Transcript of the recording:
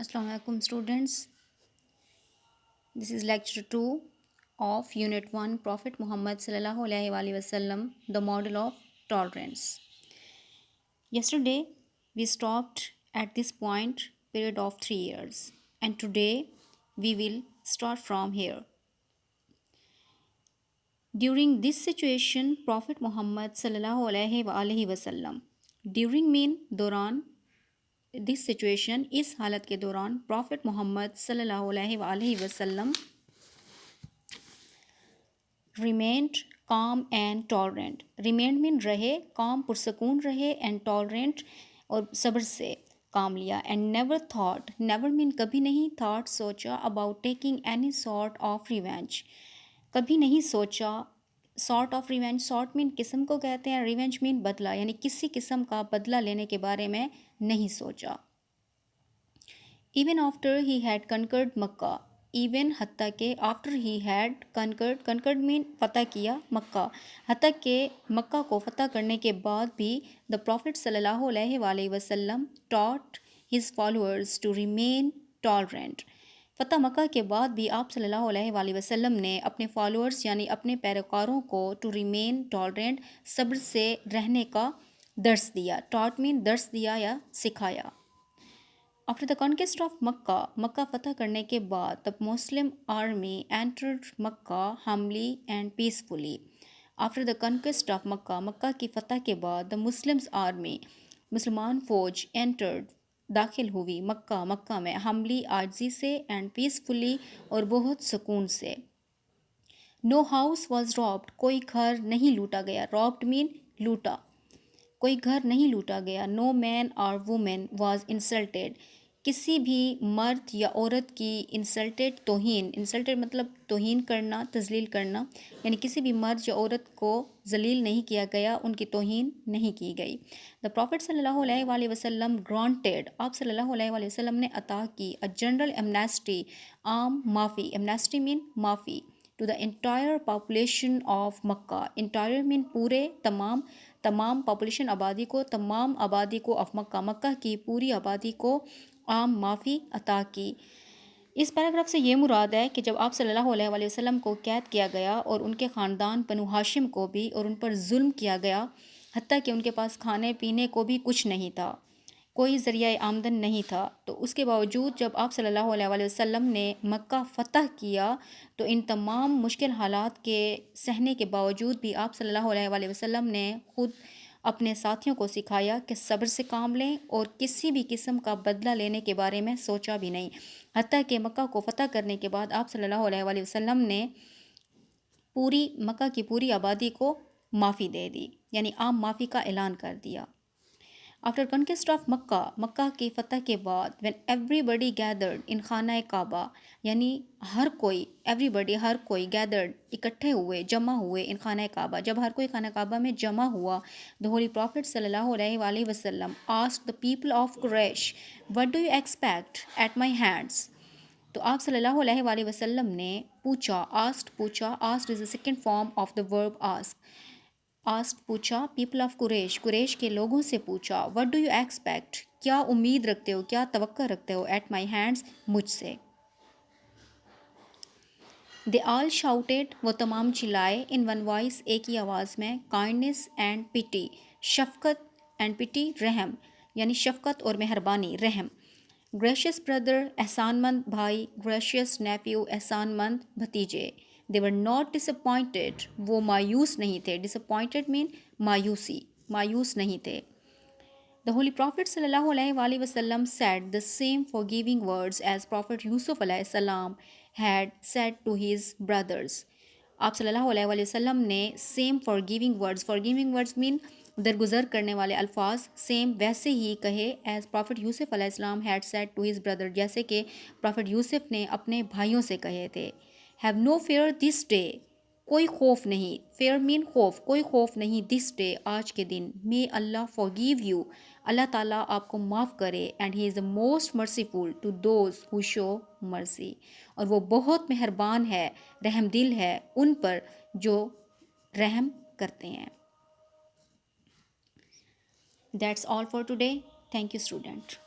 Assalamu alaikum students. This is lecture 2 of unit 1 Prophet Muhammad sallallahu alaihi wasallam, the model of tolerance. Yesterday we stopped at this point period of 3 years, and today we will start from here. During this situation Prophet Muhammad sallallahu alaihi wasallam, during mean دوران this situation اس حالت کے دوران Prophet Muhammad sallallahu alaihi wasallam remained calm and tolerant. Remained mean رہے, calm پرسکون رہے, and tolerant اور صبر سے کام لیا. And never thought, never mean کبھی نہیں, thought سوچا about taking any sort of revenge. کبھی نہیں سوچا sort of revenge, sort mean قسم کو کہتے ہیں, revenge mean بدلہ, یعنی کسی قسم کا بدلہ لینے کے بارے میں نہیں سوچا. Even after he had conquered Mecca, even حتیٰ کہ after he had conquered mean فتح کیا مکہ, حتیٰ کہ مکہ کو فتح کرنے کے بعد بھی the Prophet صلی اللہ علیہ وسلم taught his followers to remain tolerant. فتح مکہ کے بعد بھی آپ صلی اللہ علیہ وسلم نے اپنے فالوورز یعنی اپنے پیروکاروں کو to remain tolerant, صبر سے رہنے کا درس دیا. taught mean درس دیا یا سکھایا. After the conquest of Makkah, مکہ فتح کرنے کے بعد the Muslim army entered Makkah humbly and peacefully. After the conquest of Makkah, مکہ کی فتح کے بعد the Muslims army, مسلمان فوج entered, داخل ہوئی مکہ میں humbly عاجزی سے and peacefully اور بہت سکون سے. No house was robbed, کوئی گھر نہیں لوٹا گیا. robbed mean لوٹا, کوئی گھر نہیں لوٹا گیا. No man or woman was insulted, کسی بھی مرد یا عورت کی انسلٹیڈ توہین, انسلٹیڈ مطلب توہین کرنا, تذلیل کرنا, یعنی کسی بھی مرد یا عورت کو ذلیل نہیں کیا گیا, ان کی توہین نہیں کی گئی. The Prophet صلی اللہ علیہ وسلم granted, آپ صلی اللہ علیہ وسلم نے عطا کی a general amnesty, عام معافی, amnesty mean معافی, to the entire population of Makkah. entire mean پورے, تمام population آبادی کو, تمام آبادی کو of مکہ, مکہ کی پوری آبادی کو عام معافی عطا کی. اس پیراگراف سے یہ مراد ہے کہ جب آپ صلی اللہ علیہ وسلم کو قید کیا گیا اور ان کے خاندان بنو ہاشم کو بھی, اور ان پر ظلم کیا گیا, حتیٰ کہ ان کے پاس کھانے پینے کو بھی کچھ نہیں تھا, کوئی ذریعہ آمدن نہیں تھا, تو اس کے باوجود جب آپ صلی اللہ علیہ وسلم نے مکہ فتح کیا تو ان تمام مشکل حالات کے سہنے کے باوجود بھی آپ صلی اللہ علیہ وسلم نے خود اپنے ساتھیوں کو سکھایا کہ صبر سے کام لیں اور کسی بھی قسم کا بدلہ لینے کے بارے میں سوچا بھی نہیں. حتیٰ کہ مکہ کو فتح کرنے کے بعد آپ صلی اللہ علیہ وسلم نے پوری مکہ کی پوری آبادی کو معافی دے دی, یعنی عام معافی کا اعلان کر دیا. After conquest of مکہ, مکہ کی فتح کے بعد when everybody gathered in خانہ کعبہ, یعنی ہر کوئی, everybody ہر کوئی gathered اکٹھے ہوئے, جمع ہوئے in خانہ کعبہ, جب ہر کوئی خانہ کعبہ میں جمع ہوا, the Holy Prophet صلی اللہ علیہ وسلم asked the people of Quraysh, what do you expect at my hands? تو آپ صلی اللہ علیہ وسلم نے پوچھا, asked is the second form of the verb ask. پوچھا پیپل آف قریش کے لوگوں سے پوچھا, وٹ ڈو یو ایکسپیکٹ, کیا امید رکھتے ہو, کیا توقع رکھتے ہو, ایٹ مائی ہینڈس, مجھ سے. دے آل شاؤٹیڈ, وہ تمام چلائے, ان ون وائس, ایک ہی آواز میں, کائنڈنیس اینڈ پٹی, شفقت اینڈ پٹی, رحم, یعنی شفقت اور مہربانی, رحم. گریشیس بردر, احسان مند بھائی, گریشیس نیفیو, احسان مند بھتیجے. They were not disappointed, وہ مایوس نہیں تھے. disappointed mean مایوسی, مایوس نہیں تھے. The Holy Prophet صلی اللہ علیہ وسلم said the same forgiving words as Prophet Yusuf علیہ السلام had said to his brothers. آپ صلی اللہ علیہ وسلم نے same forgiving words mean درگزر کرنے والے الفاظ, same ویسے ہی کہے as Prophet Yusuf علیہ السلام had said to his brother, جیسے کہ Prophet یوسف نے اپنے بھائیوں سے کہے تھے. Have no fear this day, کوئی خوف نہیں, fear mean خوف, کوئی خوف نہیں, this day, آج کے دن. May Allah forgive you, اللہ تعالیٰ آپ کو معاف کرے, and he is the most merciful to those who show mercy, اور وہ بہت مہربان ہے, رحم دل ہے ان پر جو رحم کرتے ہیں. That's all for today. Thank you student.